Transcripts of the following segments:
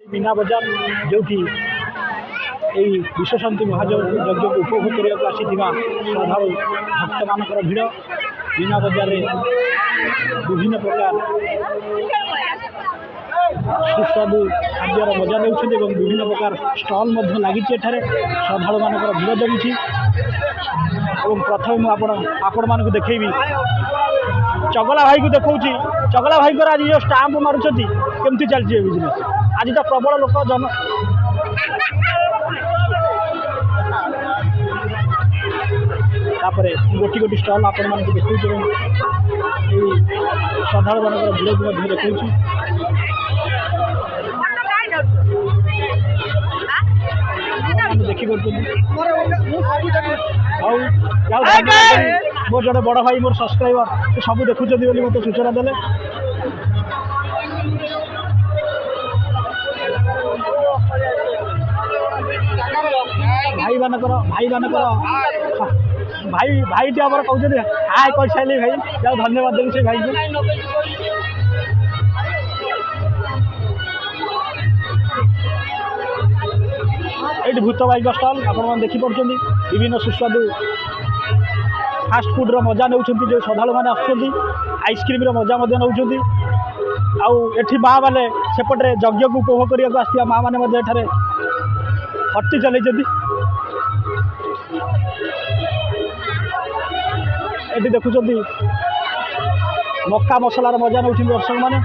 मीना बजार जो विश्वशांति महायज्ञ को उपभोग करने को आसीथिबा श्रद्धालु भक्त मानकर भिड़ मीना बजार रे विभिन्न प्रकार सुस्वादु खाद्यर मजा ने विभिन्न प्रकार स्टल लगी श्रद्धालु मानकर भिड़ जमी प्रथम आपण मानक देखी चगला भाई को देखा चगला भाई आज जो स्टाम्प मारुंट केमती चलती बिजनेस आज तो प्रबल लोक जन तापर गोटी गोटी स्टल आपण मानक देखा श्रद्धालु मान भिड़ को देखा देखी मोर जड़े बड़ भाई मोर सब्सक्राइबर सब देखुं मत सूचना देले भाई मानकर भाई भाई टी आम कहते हाय कह सारे भाई जाओ धन्यवाद देवी से भाई को ये भूत बाइक स्टल आपण देखिपुंट विभिन्न सुस्वादु फास्ट फुड्र मजा नौ जो श्रद्धालु मैंने आइसक्रीम मजा नौ आठी माँ मैंने सेपटे यज्ञ को उपभोग करने को आसता माँ मैंने हट्टी चल देखुं मक्का मसलार मजा नौ दर्शक मैंने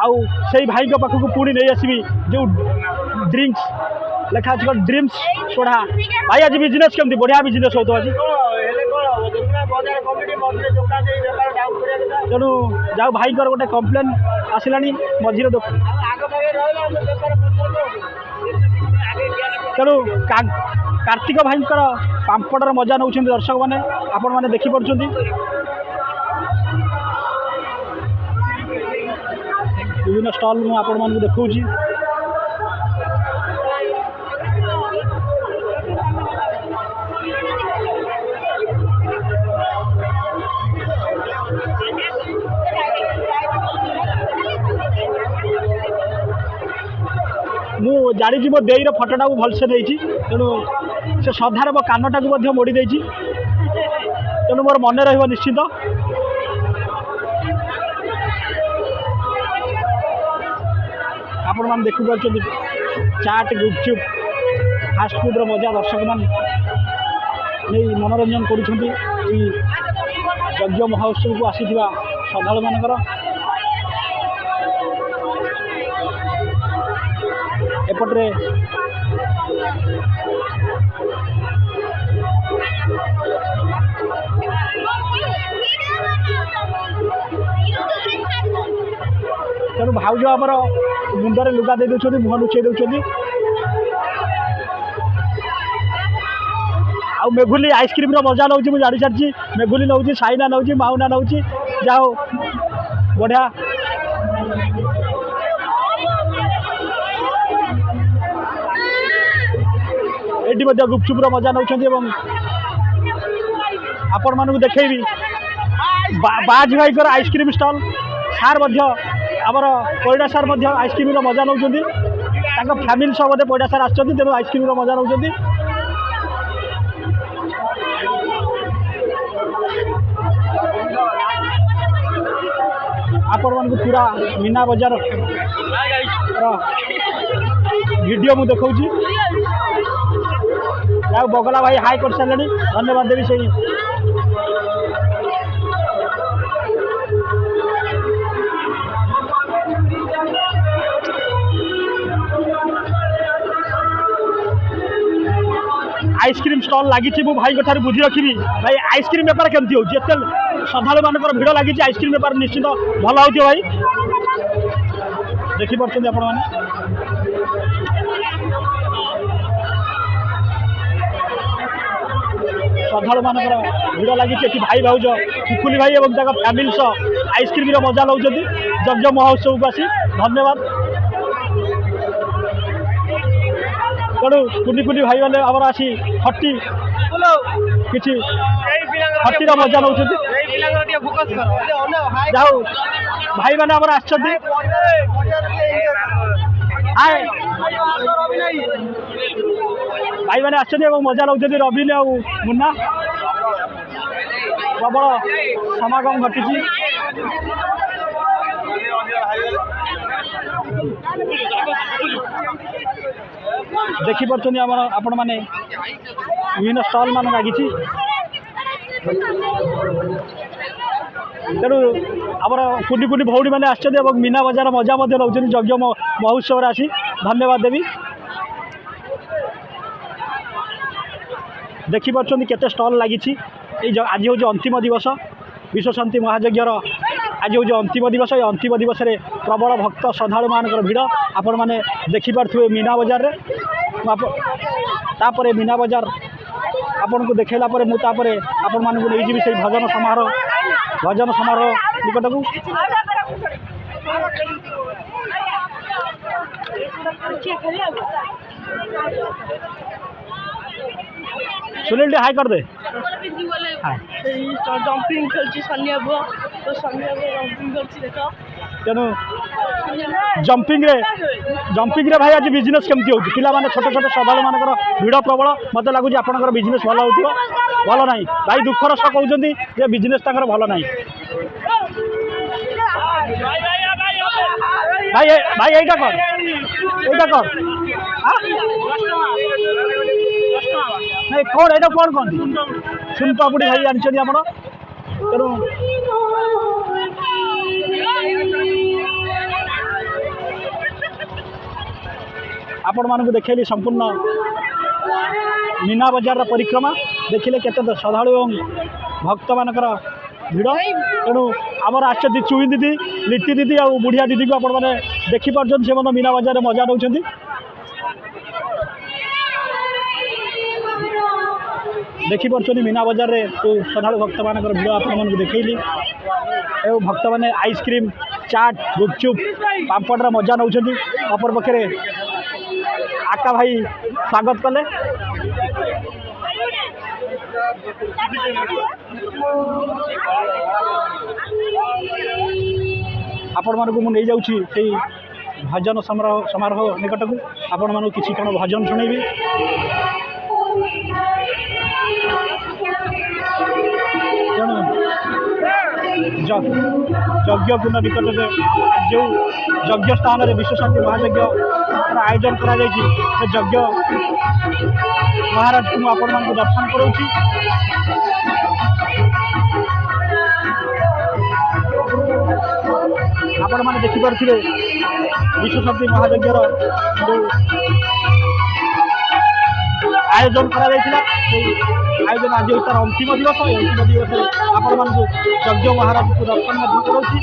आउ से भाई पाखक पुणी नहीं आसबि जो ड्रिंक्स लेखा अच्छे ड्रीम्स सोडा भाई आज बिजनेस केमती बढ़िया बिजनेस हो तो आज तेणु जाओ भाई गोटे कम्प्लेन आसला मझे तेणु कार्तिक भाई पांपड़र मजा नौ दर्शक मैंने आपण मैंने देखिपुंट विभिन्न स्टल मुझे आपण मानक देखा मु जानी मो देईर फटोटा को भलसे नहीं तेणु से श्रद्धार मो कानटा को मोड़ी देती तेणु मोर मन रहा निश्चित आपण मैंने देखी पार्टी चाट गुपचुप फास्ट फुड्र मजा दर्शक मान नहीं मनोरंजन करुँच यज्ञ महोत्सव को आसीथिबा श्रद्धालु मानकर एपटे तेणु भाउज आमर मुंडे लुगा दे दौरान मुह लुचई दौरान आ मेघुली आइसक्रीम मजा नौ जानी सारी मेघुली नौ साइना नौ माउना नौ जाओ बढ़िया ये गुपचुप्र मजा नौ आपण मानक देखी बाज भाई आइसक्रीम स्टल सार आमर पैड़ा सार आइसक्रीम मजा नौ फैमिली सब बोधे पैड़ा सार आसुँच तेणु आइसक्रीम मजा नौ आपण मानक पूरा मीना बजार वीडियो मु देखा बगला भाई हाई कर सारे धन्यवाद देवी से आइसक्रीम स्टल लगी भाई कथार बुझी रखी भाई आइसक्रीम बेपार केमती हो श्रद्धालु मानक भिड़ लगी आइसक्रीम बेपार निश्चित भल हो भाई देखी पार्टी आपण मैंने श्रद्धालु मानकर भिड़ लगी भाई भाउज कुकुली भाई और फैमिली सह आइसक्रीम मजा नौ यज्ञ महोत्सव को आसी धन्यवाद तेणु कुनी कुनी भाई मैंने आम आसी हट्टी कि हट्टीर मजा नौ जाओ भाई मैंने आम हाय भाई मैंने आश्चर्य मजा लगे रवि आ मुन्ना प्रबल समागम घटी देखिपी आपण मैंने विभिन्न स्टल मान लगी तेणु आमर कुटी कुटी भौणी मैंने आश्चर्य मीना बजार मजा नौ यज्ञ महोत्सव आसी धन्यवाद देवी देखिपी केते स्टल लगी आज हूँ अंतिम दिवस विश्व शांति महायज्ञर आज हूँ अंतिम दिवस ये अंतिम दिवस रे प्रबल भक्त श्रद्धालु मान भिड़ आपण मैंने देखिपे मीना बजार तापर मीना बजार आपन को देखला मुझे आपण मानक नहीं जी से भजन समारोह निकट को सुनील हाई कर दे जंपिंग तेणु जंपिंग रे भाई आज बिजनेस केमती हो पाने छोट छोट श्रद्धालु मान भिड़ प्रबल मत लगुच आपंकर बिजनेस भल हो भल ना भाई दुखर सह कहते बिजनेस भल ना भाई भाई यहीटा कर नहीं कौन यहाँ कौन कहते सुन पापुड़ी भाई जानते आप तेणु आपण मानक देखली संपूर्ण मीना बजार परिक्रमा देखिले केते श्रद्धालु और भक्त मानकर भिड़ तेणु आमर आश्चर्य चुई दीदी लिट्टी दीदी आ बुढ़िया दीदी को आपण मैंने देखिपार से मीना बजार मजा नौ देखिपी मीना बजार रे श्रद्धालु भक्त मान भिड़ आपको देखली एवं भक्त मैंने आइसक्रीम चाट गुपचुप पापड़ मजा नौ अपर पक्षे आका भाई स्वागत कले आपण मानक मुझे जाऊँगी भजन समारोह निकट को आपण मानक किसी कौन भजन शुणेबी तेणु यज्ञकुंड निकट में जो यज्ञ स्थान में विश्व शांति महायज्ञ आयोजन करा यज्ञ महाराज को आपण मान दर्शन करोची आपण मैंने देखिपे विश्व शांति महायज्ञर जो आयोजन करा आयोजन आज तार अंतिम दिवस अंतिम दिवस आपण मान यज्ञ महाराज को दर्शन करोची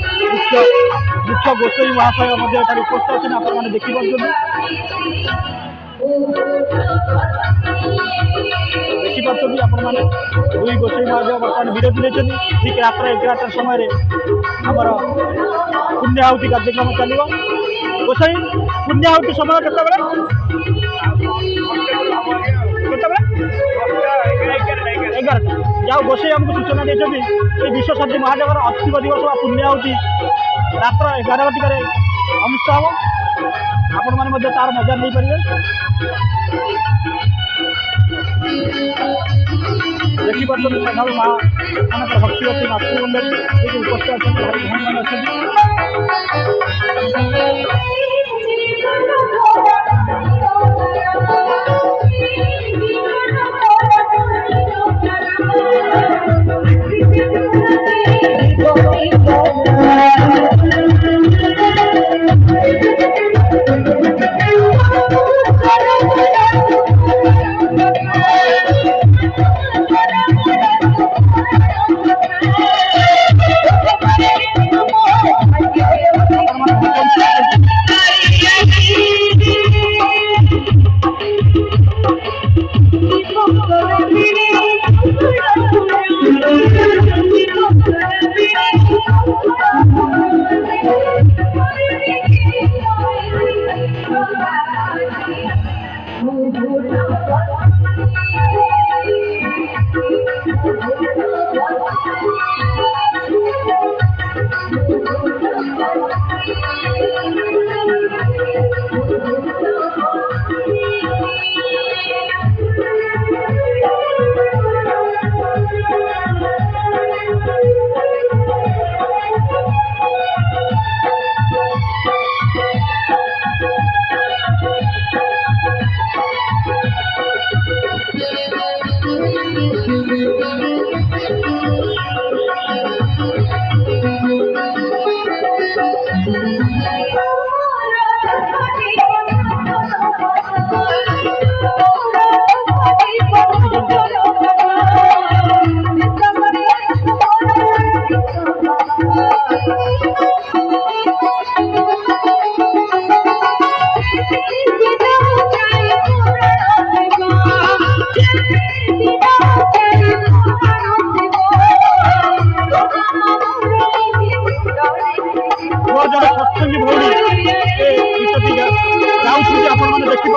मुख्य गोसाई महाशय उपस्थित अच्छे आपण मैंने देखिपे देखिपी आपण मैंने दुई गोसाई महाशय बर्तमान विरति लेते ठीक रात 11टा समय आमर पुण्याहुति कार्यक्रम चलो गोसाई पुण्याहुति समय केत जाओ गोसाई आमको सूचना देते विश्व शांति महायज्ञर अंतिम दिवस पुण्याहुति रात 11 घटिकार अनुष्ठित हम आपण मैंने तार मजा नहीं पारे देखिपी श्रद्धालु माँ मान भक्ति अच्छी मातृमंडल उपस्थित अच्छे भाई भूमि मैंने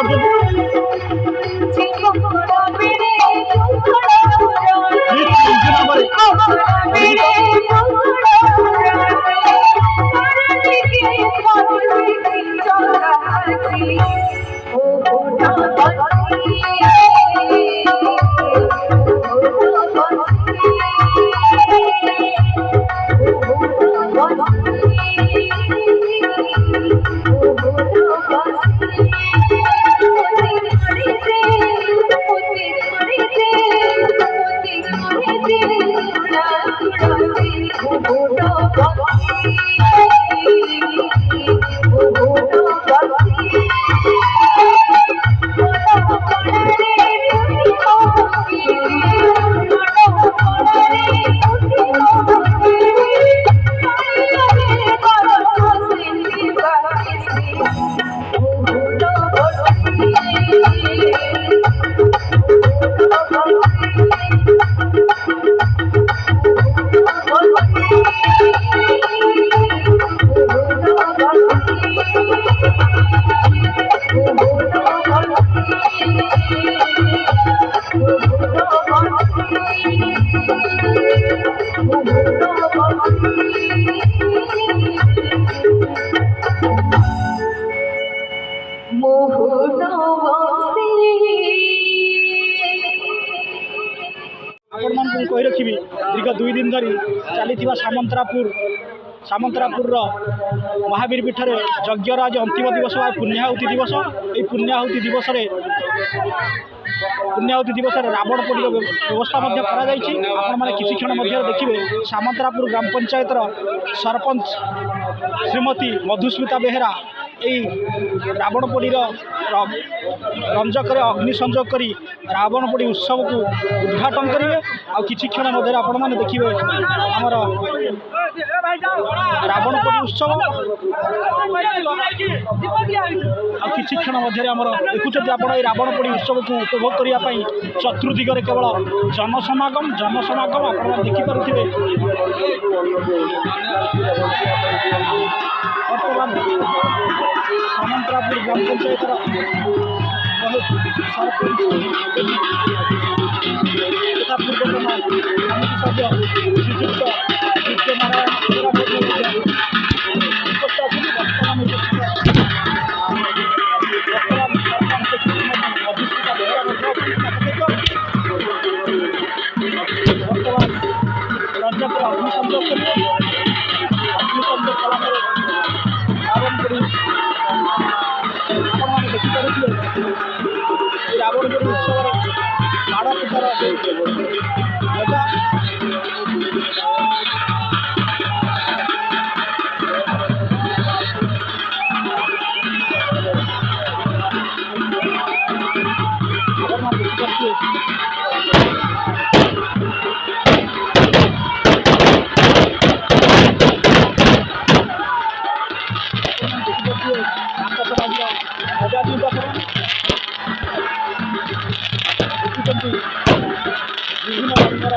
ଦେଖିପାରୁଛନ୍ତି ଆପଣମାନଙ୍କୁ କହି ରଖିବି ଦୀର୍ଘ 2 ଦିନ ଧରି ଚାଲିଥିବା ସାମନ୍ତରାପୁରର ମହାବୀର ପୀଠରେ ଯଜ୍ଞର ଆଜି ଅନ୍ତିମ ଦିବସ ବା ପୁଣ୍ୟାହୁତି ଦିବସ। ଏହି ପୁଣ୍ୟାହୁତି ଦିବସରେ ରାବଣ ପୋଡ଼ିର ବ୍ୟବସ୍ଥା ମଧ୍ୟ କରାଯାଇଛି। ଆପଣମାନେ କିଛି କ୍ଷଣ ମଧ୍ୟରେ ଦେଖିବେ ସାମନ୍ତରାପୁର ଗ୍ରାମ ପଞ୍ଚାୟତର ସରପଞ୍ଚ ଶ୍ରୀମତୀ ମଧୁସ୍ମିତା ବେହେରା এই রাবণ পোড়ির রঞ্জকরে অগ্নি সংযোগ করে রাবণ পোড়ি উৎসবକୁ উদ্ঘাটন করবে। কিছু ক্ষণ মধ্যে আপনার দেখবে আমার রাবণ পোড়ি উৎসব। কিছু ক্ষণ মধ্যে আমার দেখুছেন আপনার এই রাবণ পোড়ি উৎসবକୁ উপভোগ করা চতুর্দিগরে কেবল জনসমাগম আপনার দেখিপারে। বর্তমান সামন্তরাপুর গ্রাম পঞ্চায়েতর ସରପଞ୍ଚ ତଥା ପୂର୍ବତନ ସମିତି ସଭ୍ୟ ଶ୍ରୀଯୁକ୍ତ ସୂର୍ଯ୍ୟନାରାୟଣ ଉପସ୍ଥିତ ବର୍ତ୍ତମାନ ମଧୁସ୍ମିତା ବେହେରା ମଧ୍ୟ ବର୍ତ୍ତମାନ ରଞ୍ଜକରେ ଅଗ୍ନି ସଂଯୋଗ କରିବେ। ଅଗ୍ନି ସଂଯୋଗ କଲା ପରେ ରାବଣ ପୋଡ଼ି ଆପଣମାନେ ଦେଖିପାରୁଥିବେ এই রাবণ পোড়ি উৎসবর বাড় পিঠার মজা আপনারা ଦେଖିପାରୁଥିବେ। ଆକାଶବାଣୀର ମଜା ଦିଅନ୍ତୁ ଆପଣ ଦେଖୁଛନ୍ତି ବିଭିନ୍ନ ରଙ୍ଗର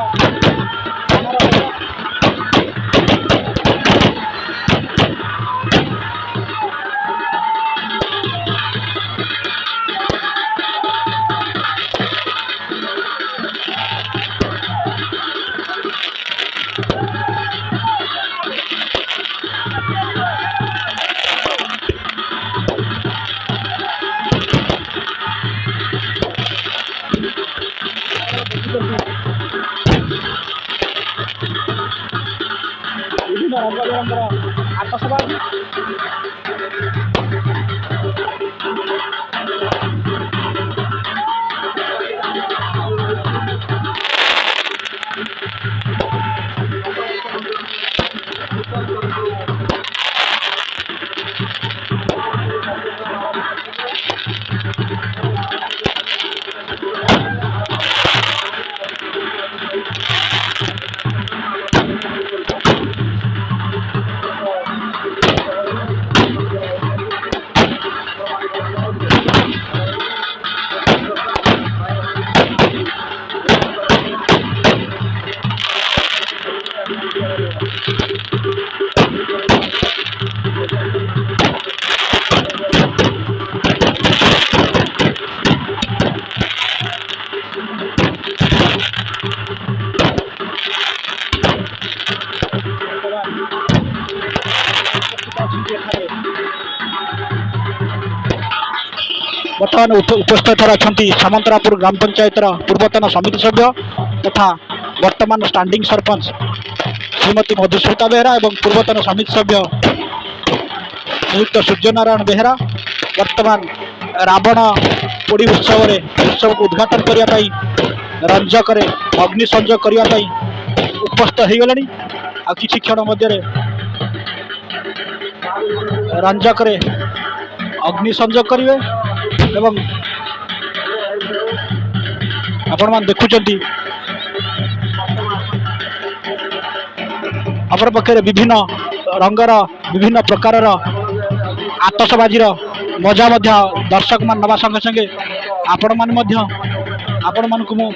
বিভিন্ন রঙ বেরঙের আতশবাজি बर्तमान उपस्थित अच्छा सामंतरापुर ग्राम पंचायत पूर्वतन समिति सभ्य तथा वर्तमान स्टैंडिंग सरपंच श्रीमती मधुस्मिता बेहरा और पूर्वतन समिति सभ्य श्रीयुक्त सूर्यनारायण बेहरा वर्तमान रावण पोड़ी उत्सव को उद्घाटन करने रंजक अग्नि संजोग करने उपस्थित हो गले आ किसी क्षण मध्य रंजक अग्नि संजोग करेंगे एवं आपण मान देखुंट अपर पक्षे विभिन्न रंगर विभिन्न प्रकार आतसबाजी मजा दर्शक मान नवा संगे संगे आपण मान को मु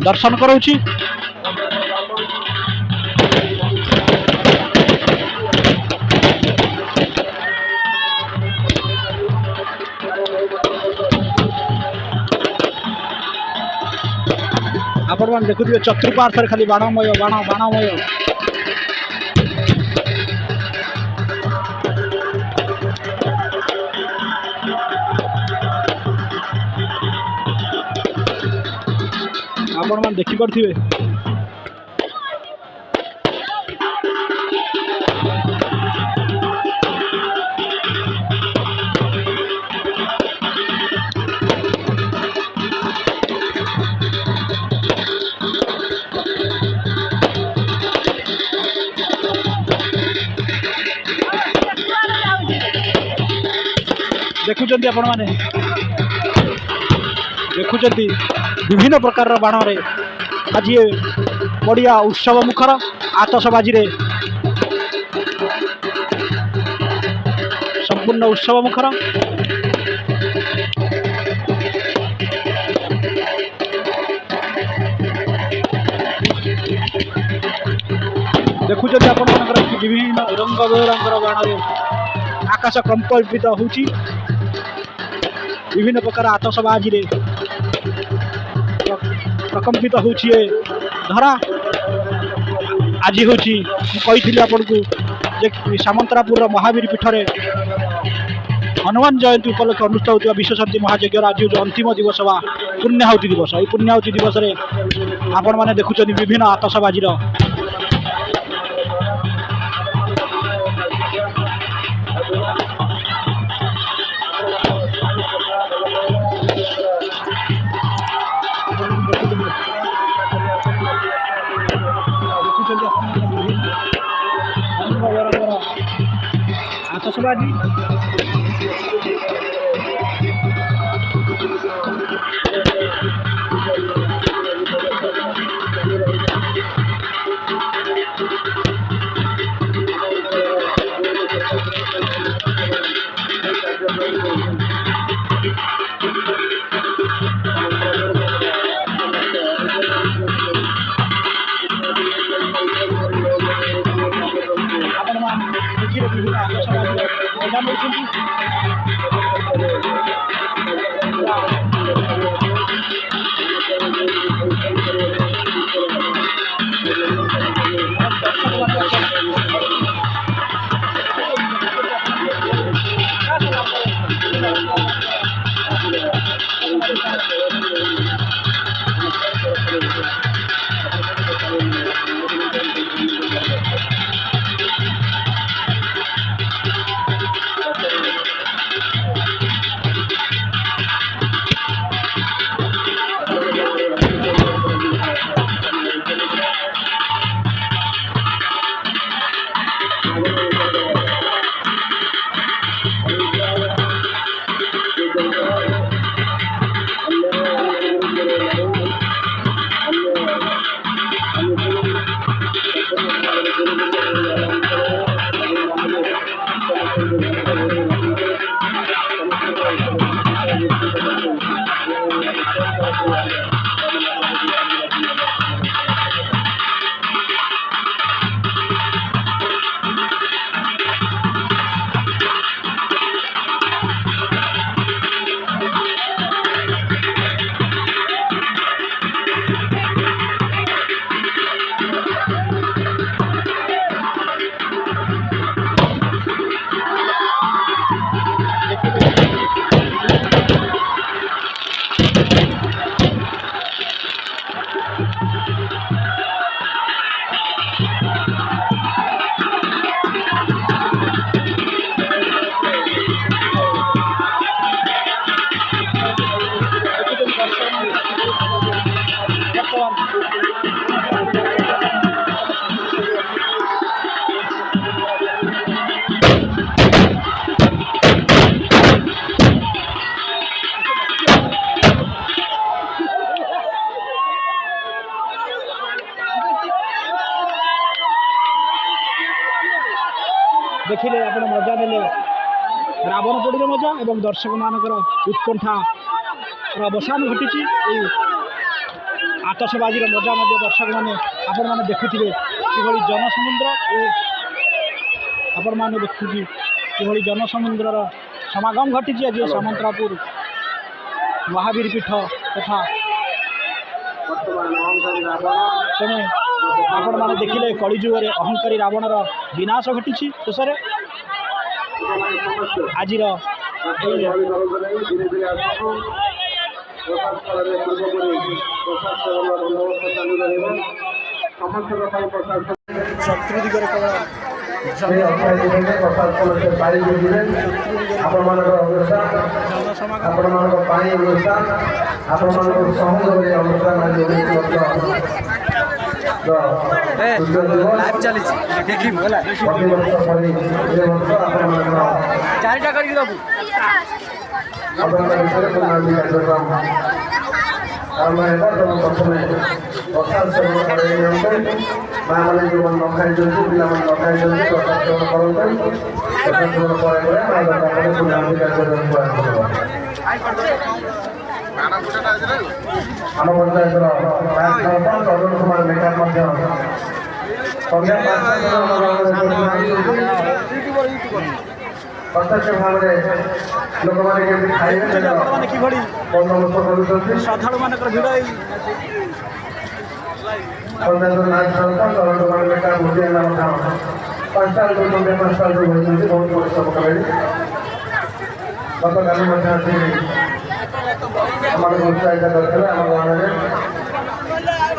दर्शन कराऊची। आपण मान देखुथिबे चतुर्पार्श्व खाली बाणमय बाणमय आपण मान देखि पड़थिबे देखुंट आपण माने देखुंट विभिन्न प्रकार बाण रे आज बढ़िया उत्सव मुखर आतसबाजी संपूर्ण उत्सव मुखर देखुंट आपण मानकर विभिन्न रंग बेरंगर बाण रे आकाश कंपल्पित होची विभिन्न प्रकार आतसबाजी रे प्रकम्पित होची धरा आज होची कही आपन को जे सामंतरापुर महावीर पीठ रे हनुमान जयंती उपलक्षे अनुष्ठित होता विश्वशांति महायज्ञ आज जो अंतिम दिवस बा पुण्याहुति दिवस ये पुण्याहुति दिवस रे आपण माने देखुछन विभिन्न आतसबाजी आतसबाजी देखिले आप मजा ने रावण पोड़ी मजा और दर्शक मानकर उत्कंठा अवसान घटी आतसबाजी मजा दर्शक मैंने आपण मैंने देखुवे कि जनसमुद्र आपण मैंने देखु कि जनसमुद्र समागम घटी आज सामंतरापुर महावीर पीठ तथा तेणु आपण मैंने देखिले कलिजुगे अहंकारी रावणर विनाश घटी शेष आज शत्रु दिगरे केवल चारिटा करके दबू प्रथम प्रसाद सेवन कर माँ मैंने जो न खाई पे न खाई प्रसाद सेवन करते प्रसाद सेवन आम पंचायत तरुण कुमार मेकार प्रत्यक्ष भाव में लोक मैंने खाइबे श्रद्धा मान भिड़ पंचायत नाच तरुण कुमार मेकार भोजिया नाम पांचटा संध्या पांचटा बहुत परिश्रम कले गत काली आम उत्साहित करते आम गाँव में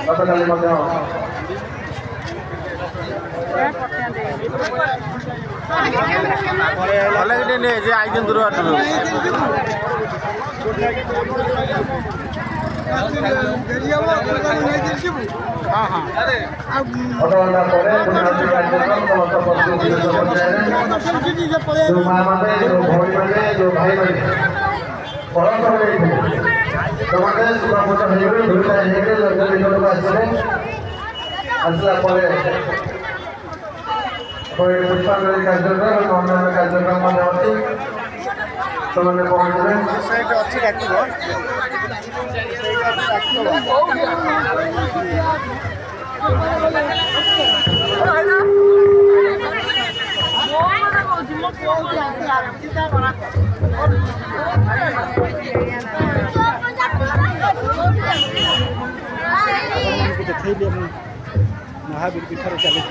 गत काली आई दूर जो भाई आसला पुष्पांजलि कार्यक्रम अन्य कार्यक्रम से पहुँचे देखिए महावीर पीठर चली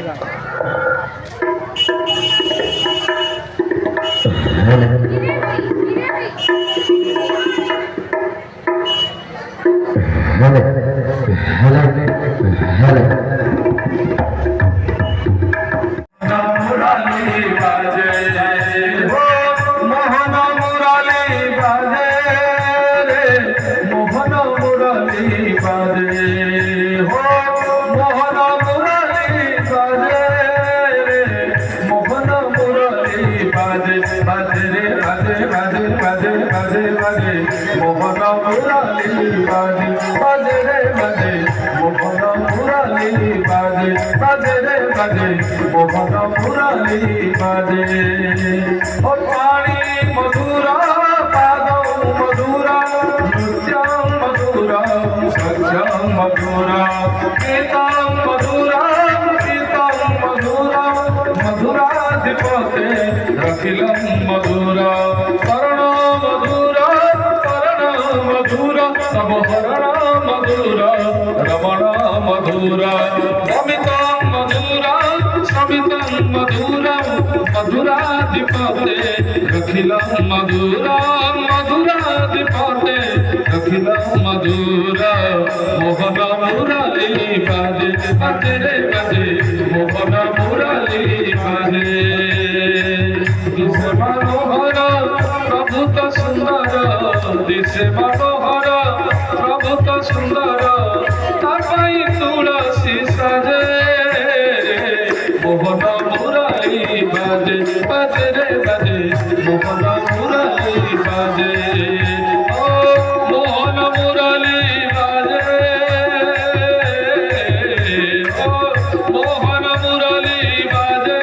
पानी मधुरा पाद मधुरा नृत्य मधुरा सत्य मधुरा गीता मधुरा मधुराधिपते रखिलं मधुरा कर्ण मधुरा सब हरण मधुरा रमण मधुरा समितं मधुरा मधुराधिपते रखिलं मधुरा मधुराधिपते रखिलं मधुरा मोहन मुरली बाजे बाजे रे बाजे मोहन मुरली बाजे दिशे मनोहर प्रभु तो सुंदर दिशे मनोहर प्रभु तो सुंदर तापाई तुलसी सजे मोहन मुरली बाजे बाजे रे बाजे मोहन मुरली बाजे ओ मोहन मुरली बाजे ओ मोहन मुरली बाजे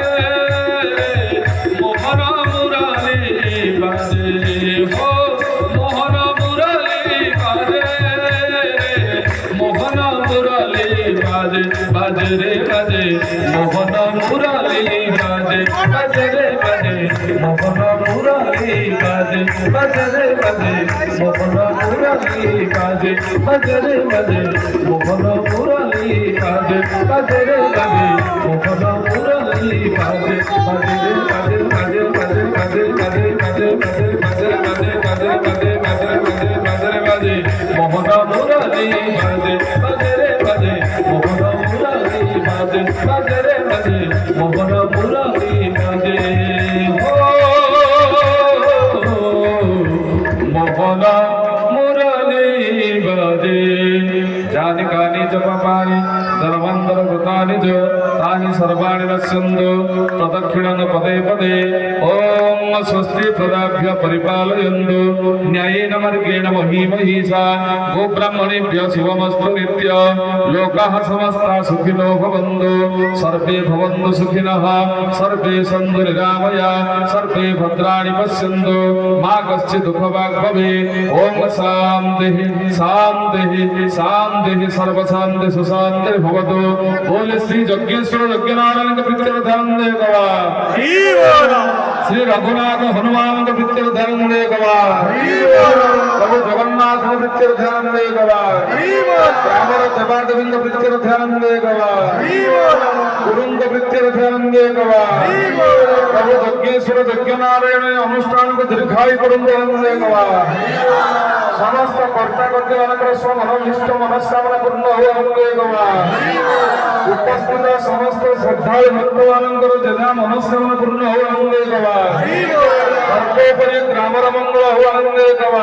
মোহন মুরালি বাজে বাজে রে বাজে মোহন মুরালি বাজে বাজে রে বাজে মোহন মুরালি বাজে বাজে রে বাজে মোহন মুরালি বাজে বাজে রে বাজে মোহন মুরালি বাজে বাজে রে বাজে বাজে বাজে বাজে বাজে বাজে বাজে বাজে বাজে বাজে বাজে বাজে বাজে বাজে মোহন মুরালি বাজে বাজে রে বাজে মোহন মুরালি বাজে বাজে রে বাজে মোহন মুরালি বাজে মোহন মুরালি বাজে जानि कानि च पापानि सर्वान्तरकृतानि च तानि सर्वाणि नश्यन्तु प्रदक्षिणं पदे पदे ॐ स्वस्ति प्रदाभ्य परिपालयन्तु न्यायेन मार्गेण महीमहीषा गोब्राह्मणेभ्यः शुभमस्तु नित्य लोकाः समस्ताः सुखिनो भवन्तु सर्वे भवन्तु सुखिनः सर्वे सन्तु निरामया सर्वे भद्राणि पश्यन्तु मा कश्चित् दुःखभाग् भवेत् ॐ शान्तिः शान्तिः शान्तिः सर्वशान्ति सुशान्ति भवतु बोले श्री यज्ञेश्वर यज्ञनारायण के प्रीत्यर्थं देवा श्री रघुनाथ हनुमान के प्रीत्यर्थं देवा प्रभु जगन्नाथ के प्रीत्यर्थं देवा रामर देवादेवी के प्रीत्यर्थं देवा गुरुं के प्रीत्यर्थं देवा प्रभु यज्ञेश्वर यज्ञनारायण अनुष्ठान को दीर्घायु करुं देवा समस्त कर्ता कर्ती मानकर स्वमनोभीष्ट मनस्कामना पूर्ण हुआ उपस्थित समस्त श्रद्धालु भक्त मानकर जदा मनस्कामना पूर्ण हुआ सर्वोपरि ग्रामर मंगल हुआ